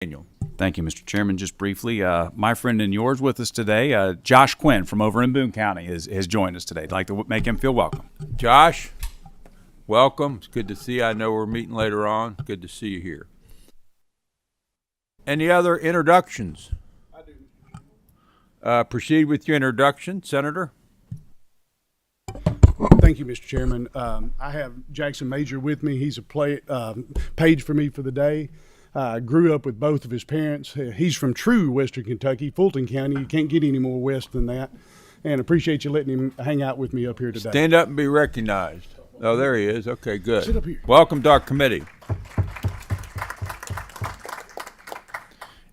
Daniel. Thank you, Mr. Chairman. Just briefly, my friend and yours with us today, Josh Quinn from over in Boone County has joined us today. I'd like to make him feel welcome. Josh, welcome. It's good to see you. I know we're meeting later on. Good to see you here. Any other introductions? I do. Proceed with your introduction, Senator. Thank you, Mr. Chairman. I have Jackson Major with me. He's a page for me for the day. Grew up with both of his parents. He's from true Western Kentucky, Fulton County. You can't get any more west than that. And appreciate you letting him hang out with me up here today. Stand up and be recognized. Oh, there he is. Okay, good. Sit up here. Welcome to our committee.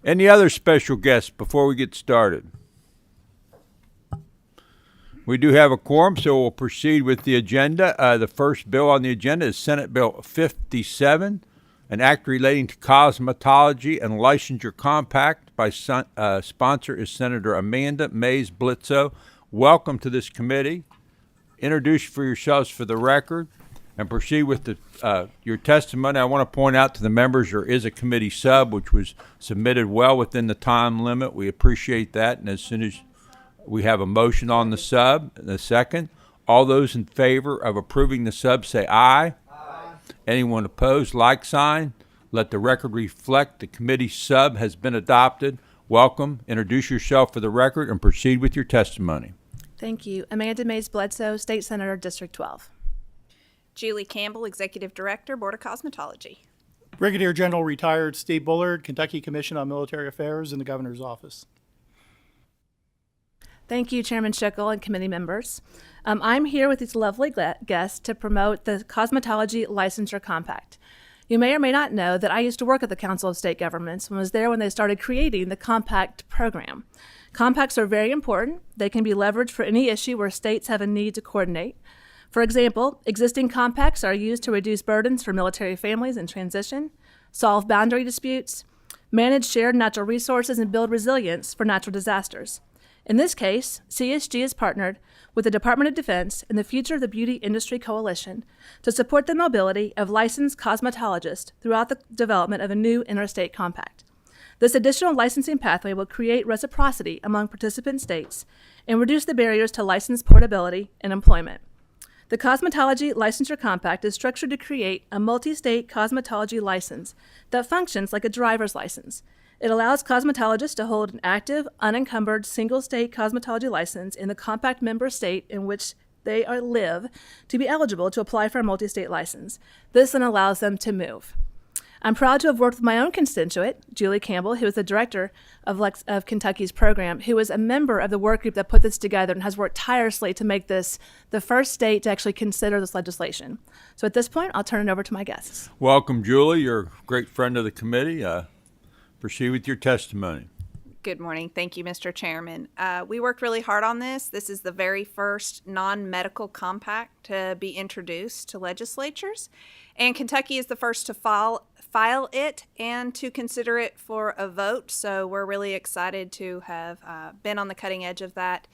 Any other special guests before we get started? We do have a quorum, so we'll proceed with the agenda. The first bill on the agenda is Senate Bill 57, an act relating to cosmetology and licensure compact. By sponsor is Senator Amanda Mays Blitzo. Welcome to this committee. Introduce for yourselves for the record and proceed with your testimony. I want to point out to the members there is a committee sub which was submitted well within the time limit. We appreciate that, and as soon as we have a motion on the sub, the second, all those in favor of approving the sub say aye. Anyone opposed, like sign. Let the record reflect the committee sub has been adopted. Welcome. Introduce yourself for the record and proceed with your testimony. Thank you. Amanda Mays Bledsoe, State Senator, District 12. Julie Campbell, Executive Director, Board of Cosmetology. Brigadier General Retired Steve Bullard, Kentucky Commission on Military Affairs in the Governor's Office. Thank you, Chairman Schickel and committee members. I'm here with these lovely guests to promote the Cosmetology Licensure Compact. You may or may not know that I used to work at the Council of State Governments and was there when they started creating the Compact program. Compacts are very important. They can be leveraged for any issue where states have a need to coordinate. For example, existing compacts are used to reduce burdens for military families in transition, solve boundary disputes, manage shared natural resources, and build resilience for natural disasters. In this case, CSG has partnered with the Department of Defense and the Future of the Beauty Industry Coalition to support the mobility of licensed cosmetologists throughout the development of a new interstate compact. This additional licensing pathway will create reciprocity among participant states and reduce the barriers to license portability and employment. The Cosmetology Licensure Compact is structured to create a multi-state cosmetology license that functions like a driver's license. It allows cosmetologists to hold an active, unencumbered, single-state cosmetology license in the compact member state in which they live to be eligible to apply for a multi-state license. This then allows them to move. I'm proud to have worked with my own constituent, Julie Campbell, who is the director of Kentucky's program, who is a member of the work group that put this together and has worked tirelessly to make this the first state to actually consider this legislation. So at this point, I'll turn it over to my guests. Welcome, Julie. You're a great friend of the committee. Proceed with your testimony. Good morning. Thank you, Mr. Chairman. We worked really hard on this. This is the very first non-medical compact to be introduced to legislatures, and Kentucky is the first to file it and to consider it for a vote. So we're really excited to have been on the cutting edge of that.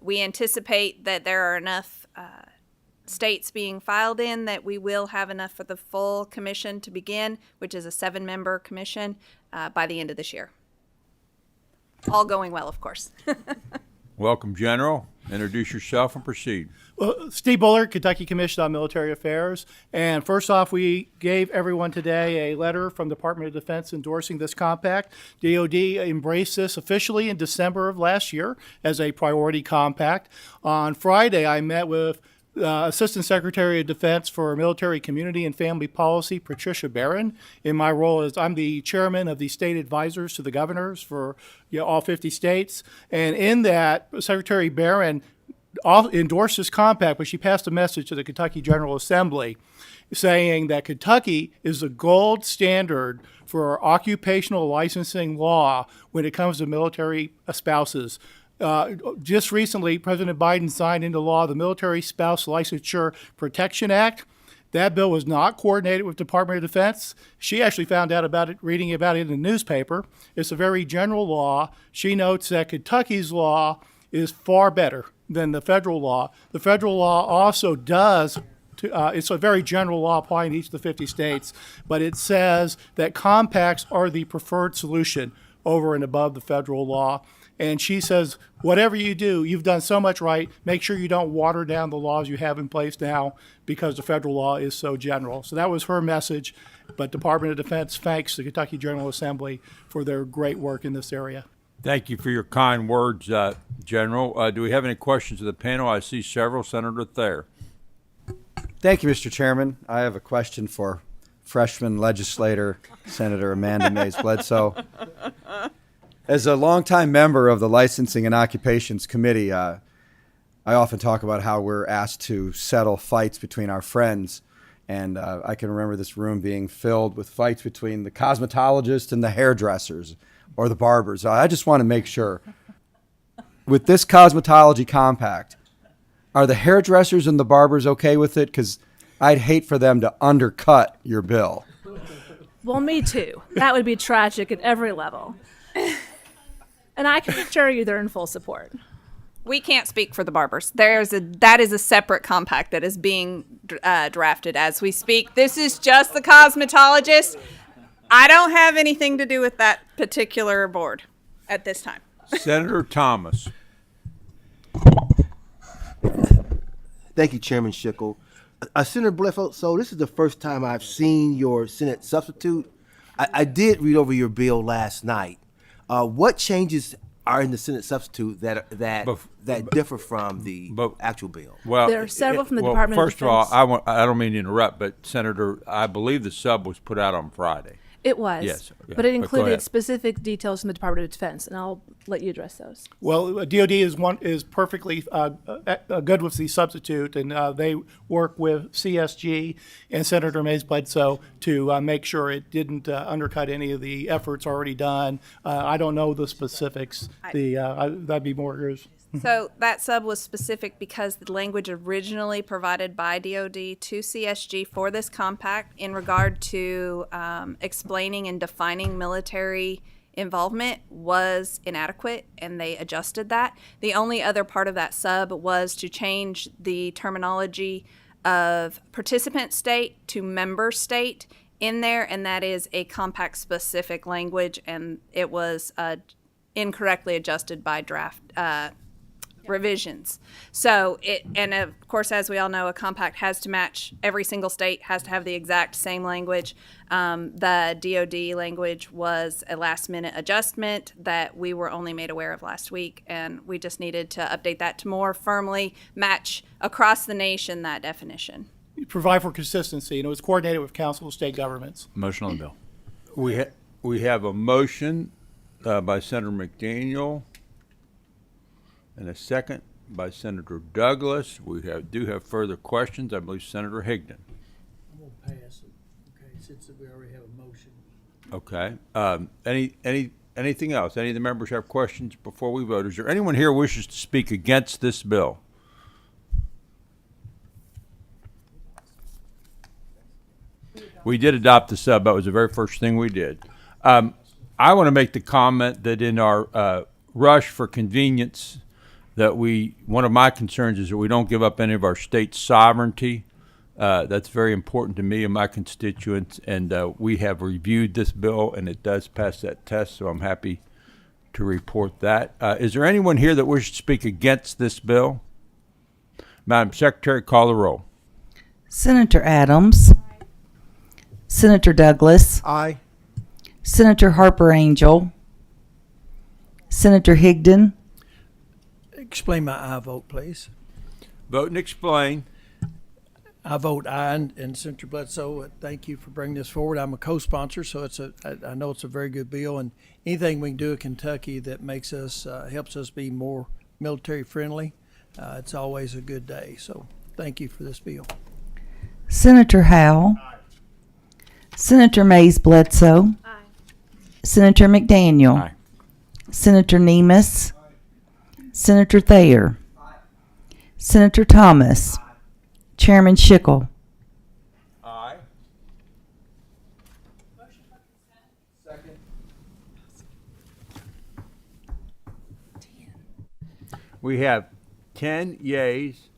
We anticipate that there are enough states being filed in that we will have enough for the full commission to begin, which is a 7-member commission, by the end of this year. All going well, of course. Welcome, General. Introduce yourself and proceed. Well, Steve Bullard, Kentucky Commission on Military Affairs. And first off, we gave everyone today a letter from the Department of Defense endorsing this compact. DOD embraced this officially in December of last year as a priority compact. On Friday, I met with Assistant Secretary of Defense for Military Community and Family Policy, Patricia Barron. In my role as I'm the chairman of the state advisors to the governors for all 50 states. And in that, Secretary Barron endorsed this compact, but she passed a message to the Kentucky General Assembly saying that Kentucky is the gold standard for occupational licensing law when it comes to military spouses. Just recently, President Biden signed into law the Military Spouse Licensure Protection Act. That bill was not coordinated with Department of Defense. She actually found out about it, reading about it in the newspaper. It's a very general law. She notes that Kentucky's law is far better than the federal law. The federal law also does it's a very general law applying to each of the 50 states, but it says that compacts are the preferred solution over and above the federal law. And she says, whatever you do, you've done so much right. Make sure you don't water down the laws you have in place now because the federal law is so general. So that was her message. But Department of Defense thanks the Kentucky General Assembly for their great work in this area. Thank you for your kind words, General. Do we have any questions of the panel? I see several. Senator Thayer. Thank you, Mr. Chairman. I have a question for freshman legislator, Senator Amanda Mays Bledsoe. As a longtime member of the Licensing and Occupations Committee, I often talk about how we're asked to settle fights between our friends. And I can remember this room being filled with fights between the cosmetologists and the hairdressers or the barbers. I just want to make sure, with this cosmetology compact, are the hairdressers and the barbers okay with it? Because I'd hate for them to undercut your bill. Well, me too. That would be tragic at every level. And I can assure you they're in full support. We can't speak for the barbers. That is a separate compact that is being drafted as we speak. This is just the cosmetologist. I don't have anything to do with that particular board at this time. Senator Thomas. Thank you, Chairman Schickel. Senator Bledsoe, this is the first time I've seen your Senate substitute. I did read over your bill last night. What changes are in the Senate substitute that differ from the actual bill? Well, There are several from the Department of First of all, Defense. I don't mean to interrupt, but Senator, I believe the sub was put out on Friday. It was. Yes, yeah, but it but go included ahead. specific details from the Department of Defense, and I'll let you address those. Well, DOD is perfectly good with the substitute, and they work with CSG and Senator Mays Bledsoe to make sure it didn't undercut any of the efforts already done. I don't know the specifics. That'd be more yours. So that sub was specific because the language originally provided by DOD to CSG for this compact in regard to explaining and defining military involvement was inadequate, and they adjusted that. The only other part of that sub was to change the terminology of participant state to member state in there, and that is a compact specific language, and it was incorrectly adjusted by draft revisions. So and of course, as we all know, a compact has to match every single state, has to have the exact same language. The DOD language was a last minute adjustment that we were only made aware of last week, and we just needed to update that to more firmly match across the nation that definition. Provide for consistency, and it was coordinated with Council of State Governments. Motion on the bill. We have a motion by Senator McDaniel and a second by Senator Douglas. We do have further questions. I believe Senator Higdon. I'm gonna pass it, okay, since we already have a motion. Okay. Anything else? Any of the members have questions before we vote? Is there anyone here who wishes to speak against this bill? We did adopt the sub. That was the very first thing we did. I want to make the comment that in our rush for convenience, that one of my concerns is that we don't give up any of our state sovereignty. That's very important to me and my constituents, and we have reviewed this bill, and it does pass that test, so I'm happy to report that. Is there anyone here that wishes to speak against this bill? Madam Secretary, call the roll. Senator Adams. Senator Douglas. Aye. Senator Harper Angel. Senator Higdon. Explain my aye vote, please. Vote and explain. I vote aye, and Senator Bledsoe, thank you for bringing this forward. I'm a co-sponsor, so I know it's a very good bill, and anything we can do in Kentucky that makes us, helps us be more military friendly, it's always a good day. So thank you for this bill. Senator Howell. Senator Mays Bledsoe. Aye. Senator McDaniel. Aye. Senator Nemus. Senator Thayer. Senator Thomas. Chairman Schickel. Aye. We have 10 yeas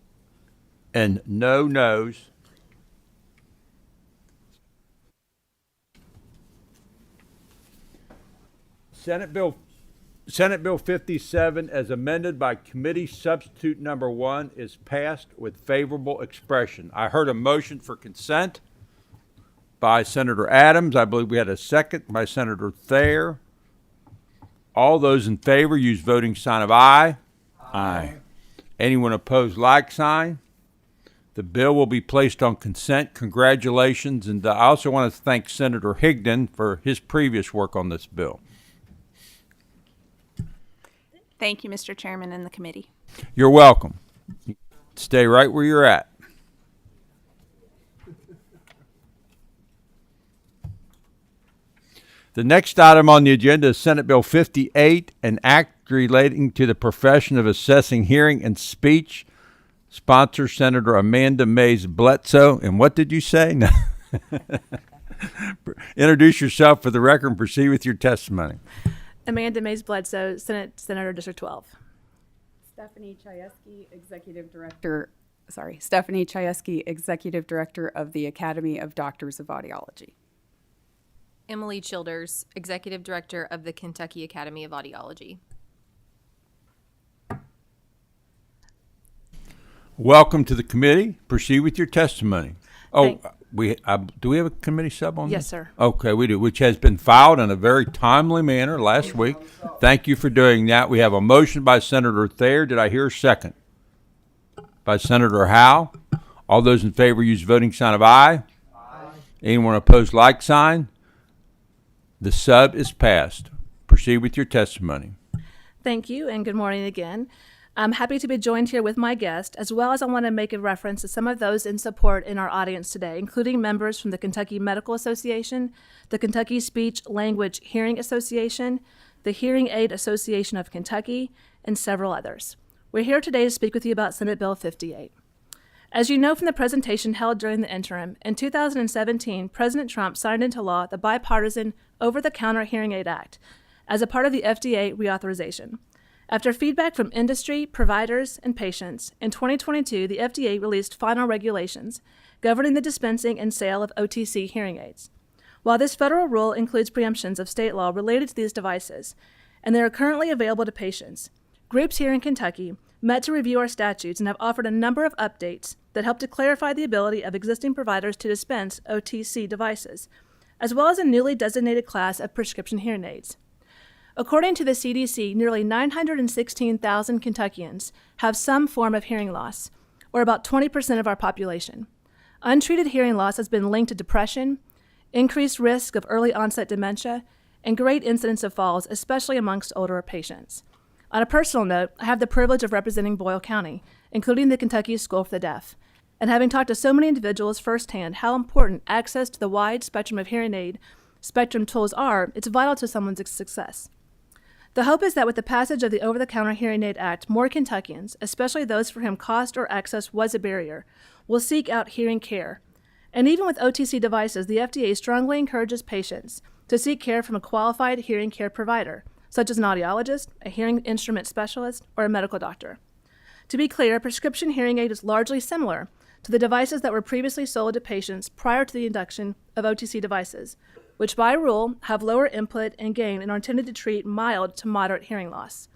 and no noes Senate Bill 57, as amended by committee substitute number 1, is passed with favorable expression. I heard a motion for consent by Senator Adams. I believe we had a second by Senator Thayer. All those in favor use voting sign of aye. Aye. Anyone opposed, like sign. The bill will be placed on consent. Congratulations. And I also want to thank Senator Higdon for his previous work on this bill. Thank you, Mr. Chairman and the committee. You're welcome. Stay right where you're at. The next item on the agenda is Senate Bill 58, an act relating to the profession of assessing hearing and speech. Sponsor Senator Amanda Mays Bledsoe. And what did you say? No. Introduce yourself for the record and proceed with your testimony. Amanda Mays Bledsoe, Senator District 12. Stephanie Chayesky, Executive Director of the Academy of Doctors of Audiology. Emily Childers, Executive Director of the Kentucky Academy of Audiology. Welcome to the committee. Proceed with your testimony. Oh, Thank- do we have a committee sub on this? Yes, sir. Okay, we do, which has been filed in a very timely manner last week. Thank you for doing that. We have a motion by Senator Thayer. Did I hear a second? By Senator Howe. All those in favor use voting sign of aye. Aye. Anyone opposed, like sign. The sub is passed. Proceed with your testimony. Thank you, and good morning again. I'm happy to be joined here with my guest, as well as I want to make a reference to some of those in support in our audience today, including members from the Kentucky Medical Association, the Kentucky Speech Language Hearing Association, the Hearing Aid Association of Kentucky, and several others. We're here today to speak with you about Senate Bill 58. As you know from the presentation held during the interim, in 2017, President Trump signed into law the bipartisan Over-the-Counter Hearing Aid Act as a part of the FDA reauthorization. After feedback from industry, providers, and patients, in 2022, the FDA released final regulations governing the dispensing and sale of OTC hearing aids. While this federal rule includes preemptions of state law related to these devices, and they are currently available to patients, groups here in Kentucky met to review our statutes and have offered a number of updates that help to clarify the ability of existing providers to dispense OTC devices, as well as a newly designated class of prescription hearing aids. According to the CDC, nearly 916,000 Kentuckians have some form of hearing loss, or about 20% of our population. Untreated hearing loss has been linked to depression, increased risk of early onset dementia, and great incidence of falls, especially amongst older patients. On a personal note, I have the privilege of representing Boyle County, including the Kentucky School for the Deaf, and having talked to so many individuals firsthand how important access to the wide spectrum of hearing aid spectrum tools are, it's vital to someone's success. The hope is that with the passage of the Over-the-Counter Hearing Aid Act, more Kentuckians, especially those for whom cost or access was a barrier, will seek out hearing care. And even with OTC devices, the FDA strongly encourages patients to seek care from a qualified hearing care provider, such as an audiologist, a hearing instrument specialist, or a medical doctor. To be clear, a prescription hearing aid is largely similar to the devices that were previously sold to patients prior to the introduction of OTC devices, which by rule have lower input and gain and are intended to treat mild to moderate hearing loss.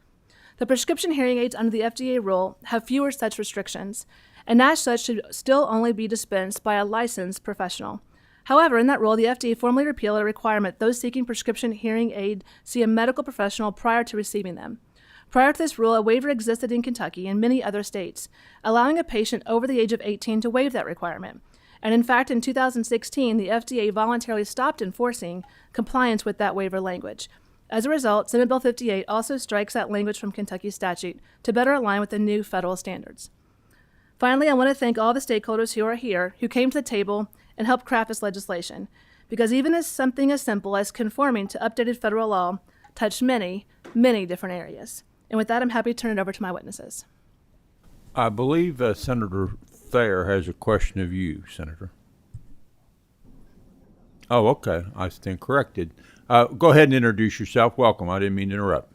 The prescription hearing aids under the FDA rule have fewer such restrictions, and as such should still only be dispensed by a licensed professional. However, in that rule, the FDA formally repealed a requirement those seeking prescription hearing aid see a medical professional prior to receiving them. Prior to this rule, a waiver existed in Kentucky and many other states, allowing a patient over the age of 18 to waive that requirement. And in fact, in 2016, the FDA voluntarily stopped enforcing compliance with that waiver language. As a result, Senate Bill 58 also strikes that language from Kentucky statute to better align with the new federal standards. Finally, I want to thank all the stakeholders who are here, who came to the table and helped craft this legislation, because even as something as simple as conforming to updated federal law touched many, many different areas. And with that, I'm happy to turn it over to my witnesses. I believe Senator Thayer has a question of you, Senator. Oh, okay. I stand corrected. Go ahead and introduce yourself. Welcome. I didn't mean to interrupt.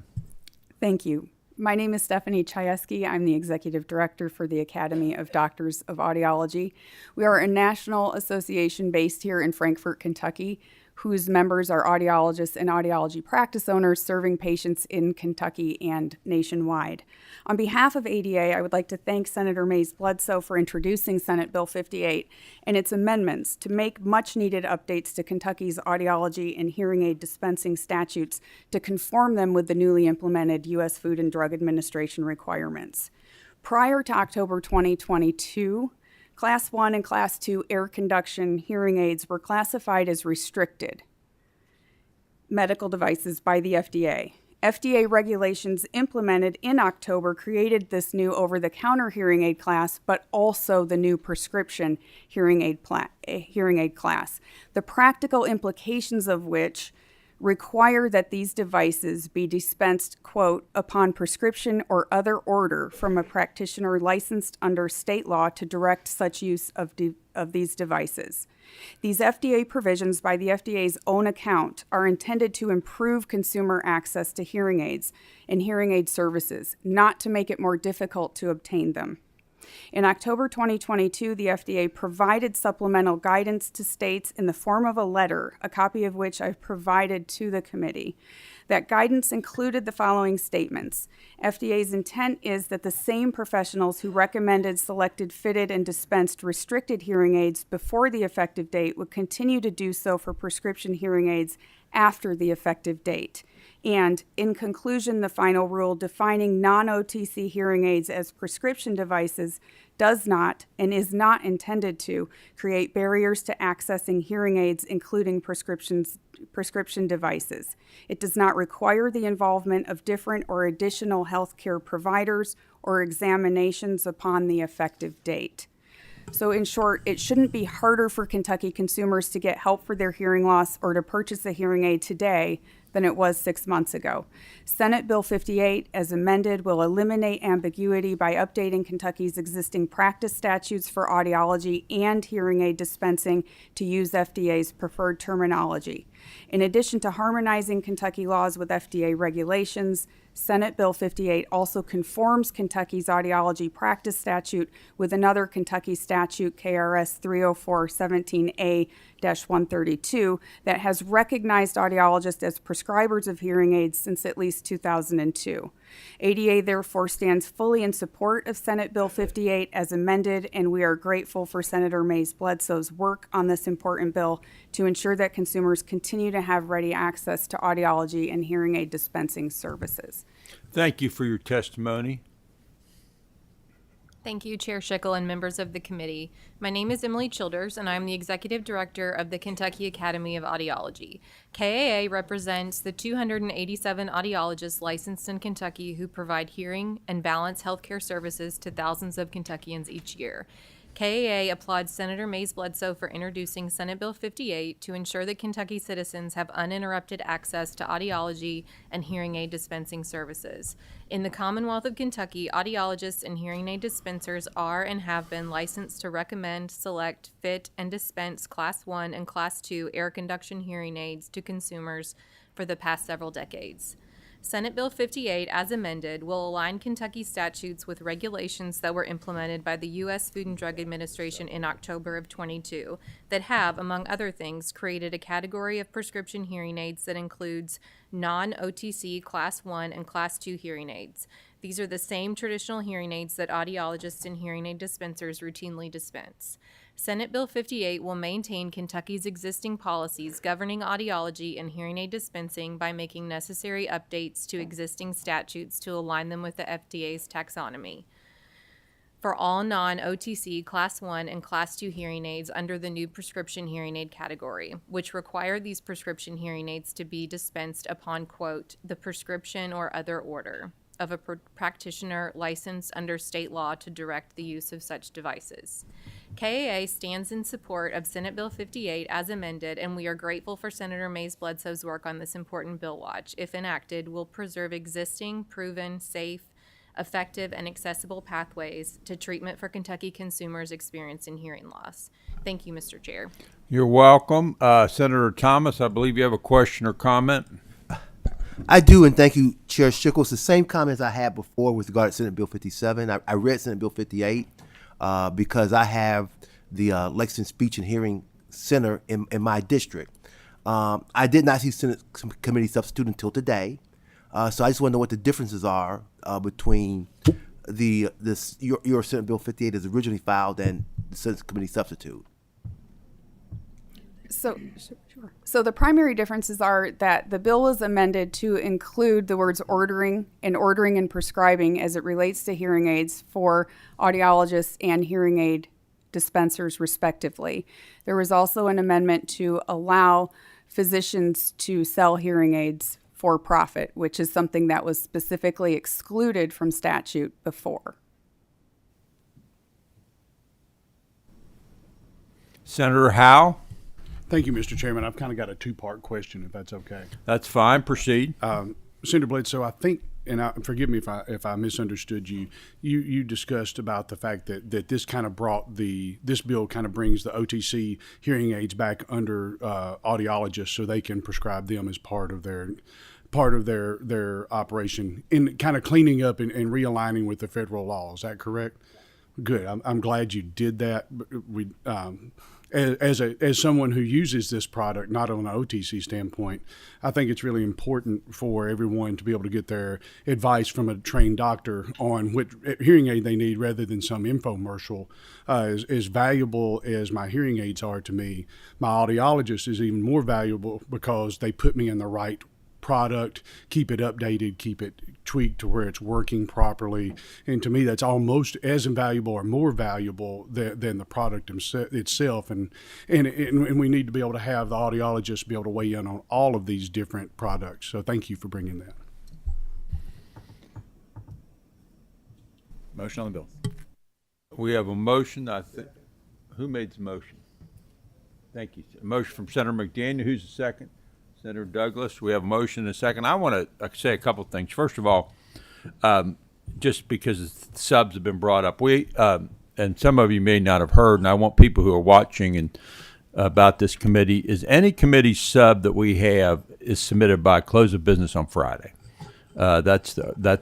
Thank you. My name is Stephanie Chayesky. I'm the Executive Director for the Academy of Doctors of Audiology. We are a national association based here in Frankfort, Kentucky. whose members are audiologists and audiology practice owners serving patients in Kentucky and nationwide. On behalf of ADA, I would like to thank Senator Mays Bledsoe for introducing Senate Bill 58 and its amendments to make much-needed updates to Kentucky's audiology and hearing aid dispensing statutes to conform them with the newly implemented U.S. Food and Drug Administration requirements. Prior to October 2022, Class 1 and Class 2 air conduction hearing aids were classified as restricted medical devices by the FDA. FDA regulations implemented in October created this new over-the-counter hearing aid class, but also the new prescription hearing aid class, the practical implications of which require that these devices be dispensed, quote, upon prescription or other order from a practitioner licensed under state law to direct such use of these devices. These FDA provisions, by the FDA's own account, are intended to improve consumer access to hearing aids and hearing aid services, not to make it more difficult to obtain them. In October 2022, the FDA provided supplemental guidance to states in the form of a letter, a copy of which I've provided to the committee. That guidance included the following statements. FDA's intent is that the same professionals who recommended, selected, fitted, and dispensed restricted hearing aids before the effective date would continue to do so for prescription hearing aids after the effective date. And in conclusion, the final rule defining non-OTC hearing aids as prescription devices does not and is not intended to create barriers to accessing hearing aids, including prescription devices. It does not require the involvement of different or additional healthcare providers or examinations upon the effective date. So in short, it shouldn't be harder for Kentucky consumers to get help for their hearing loss or to purchase a hearing aid today than it was 6 months ago. Senate Bill 58, as amended, will eliminate ambiguity by updating Kentucky's existing practice statutes for audiology and hearing aid dispensing to use FDA's preferred terminology. In addition to harmonizing Kentucky laws with FDA regulations, Senate Bill 58 also conforms Kentucky's audiology practice statute with another Kentucky statute, KRS 304-17A-132, that has recognized audiologists as prescribers of hearing aids since at least 2002. ADA therefore stands fully in support of Senate Bill 58 as amended, and we are grateful for Senator Mays Bledsoe's work on this important bill to ensure that consumers continue to have ready access to audiology and hearing aid dispensing services. Thank you for your testimony. Thank you, Chair Schickel and members of the committee. My name is Emily Childers, and I'm the Executive Director of the Kentucky Academy of Audiology. KAA represents the 287 audiologists licensed in Kentucky who provide hearing and balance healthcare services to thousands of Kentuckians each year. KAA applauds Senator Mays Bledsoe for introducing Senate Bill 58 to ensure that Kentucky citizens have uninterrupted access to audiology and hearing aid dispensing services. In the Commonwealth of Kentucky, audiologists and hearing aid dispensers are and have been licensed to recommend, select, fit, and dispense Class 1 and Class 2 air conduction hearing aids to consumers for the past several decades. Senate Bill 58, as amended, will align Kentucky statutes with regulations that were implemented by the U.S. Food and Drug Administration in October of 22 that have, among other things, created a category of prescription hearing aids that includes non-OTC Class 1 and Class 2 hearing aids. These are the same traditional hearing aids that audiologists and hearing aid dispensers routinely dispense. Senate Bill 58 will maintain Kentucky's existing policies governing audiology and hearing aid dispensing by making necessary updates to existing statutes to align them with the FDA's taxonomy for all non-OTC Class 1 and Class 2 hearing aids under the new prescription hearing aid category, which require these prescription hearing aids to be dispensed upon, quote, the prescription or other order of a practitioner licensed under state law to direct the use of such devices. KAA stands in support of Senate Bill 58 as amended, and we are grateful for Senator Mays Bledsoe's work on this important bill which, if enacted, will preserve existing, proven, safe, effective, and accessible pathways to treatment for Kentucky consumers experiencing hearing loss. Thank you, Mr. Chair. You're welcome. Senator Thomas, I believe you have a question or comment. I do, and thank you, Chair Schickel. It's the same comments I had before with regard to Senate Bill 57. I read Senate Bill 58 because I have the Lexington Speech and Hearing Center in my district. I did not see Senate committee substitute until today, so I just want to know what the differences are between your Senate Bill 58 as originally filed and the Senate committee substitute. So the primary differences are that the bill was amended to include the words ordering and prescribing as it relates to hearing aids for audiologists and hearing aid dispensers respectively. There was also an amendment to allow physicians to sell hearing aids for profit, which is something that was specifically excluded from statute before. Senator Howe? Thank you, Mr. Chairman. I've kind of got a two-part question, if that's okay. That's fine. Proceed. Senator Bledsoe, I think, and forgive me if I misunderstood you. You discussed about the fact that this kind of this bill kind of brings the OTC hearing aids back under audiologists, so they can prescribe them as part of their operation, in kind of cleaning up and realigning with the federal law. Is that correct? Good. I'm glad you did that. As someone who uses this product, not on an OTC standpoint, I think it's really important for everyone to be able to get their advice from a trained doctor on what hearing aid they need, rather than some infomercial. As valuable as my hearing aids are to me, my audiologist is even more valuable, because they put me in the right product, keep it updated, keep it tweaked to where it's working properly. And to me, that's almost as invaluable or more valuable than the product itself. And we need to be able to have the audiologists be able to weigh in on all of these different products. So thank you for bringing that. Motion on the bill. We have a motion. Who made the motion? Thank you. A motion from Senator McDaniel. Who's the second? Senator Douglas. We have a motion and a second. I want to say a couple things. First of all, just because the subs have been brought up, and some of you may not have heard, and I want people who are watching and about this committee, is any committee sub that we have is submitted by close of business on Friday. That's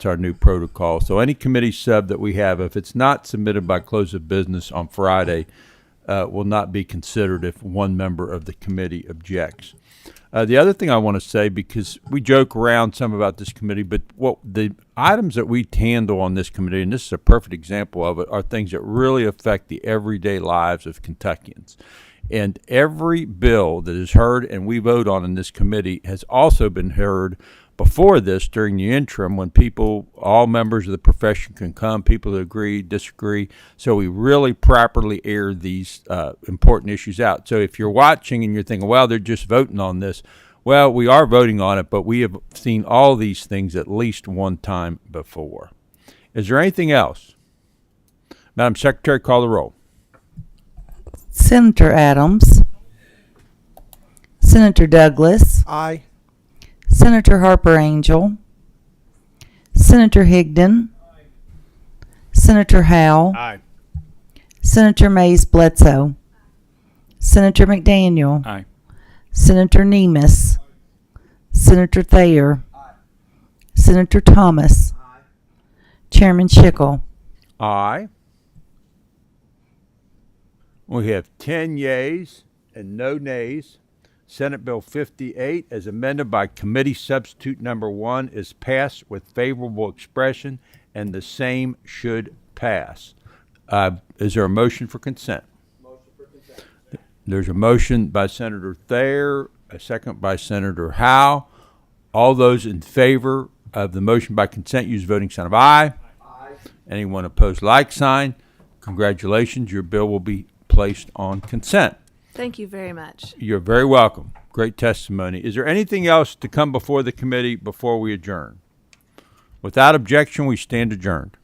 our new protocol. So any committee sub that we have, if it's not submitted by close of business on Friday, will not be considered if one member of the committee objects. The other thing I want to say, because we joke around some about this committee, but what the items that we handle on this committee, and this is a perfect example of it, are things that really affect the everyday lives of Kentuckians. And every bill that is heard and we vote on in this committee has also been heard before this during the interim, when all members of the profession can come, people that agree, disagree. So we really properly air these important issues out. So if you're watching and you're thinking, well, they're just voting on this, well, we are voting on it, but we have seen all these things at least one time before. Is there anything else? Madam Secretary, call the roll. Senator Adams. Senator Douglas. Aye. Senator Harper Angel. Senator Higdon. Senator Howe. Aye. Senator Mays Bledsoe. Senator McDaniel. Aye. Senator Nemes. Senator Thayer. Senator Thomas. Chairman Schickel. Aye. We have 10 yeas and no nays. Senate Bill 58, as amended by committee substitute number 1, is passed with favorable expression, and the same should pass. Is there a motion for consent? Motion for consent. There's a motion by Senator Thayer, a second by Senator Howe. All those in favor of the motion by consent use voting sign of aye. Aye. Anyone opposed, like sign. Congratulations, your bill will be placed on consent. Thank you very much. You're very welcome. Great testimony. Is there anything else to come before the committee before we adjourn? Without objection, we stand adjourned.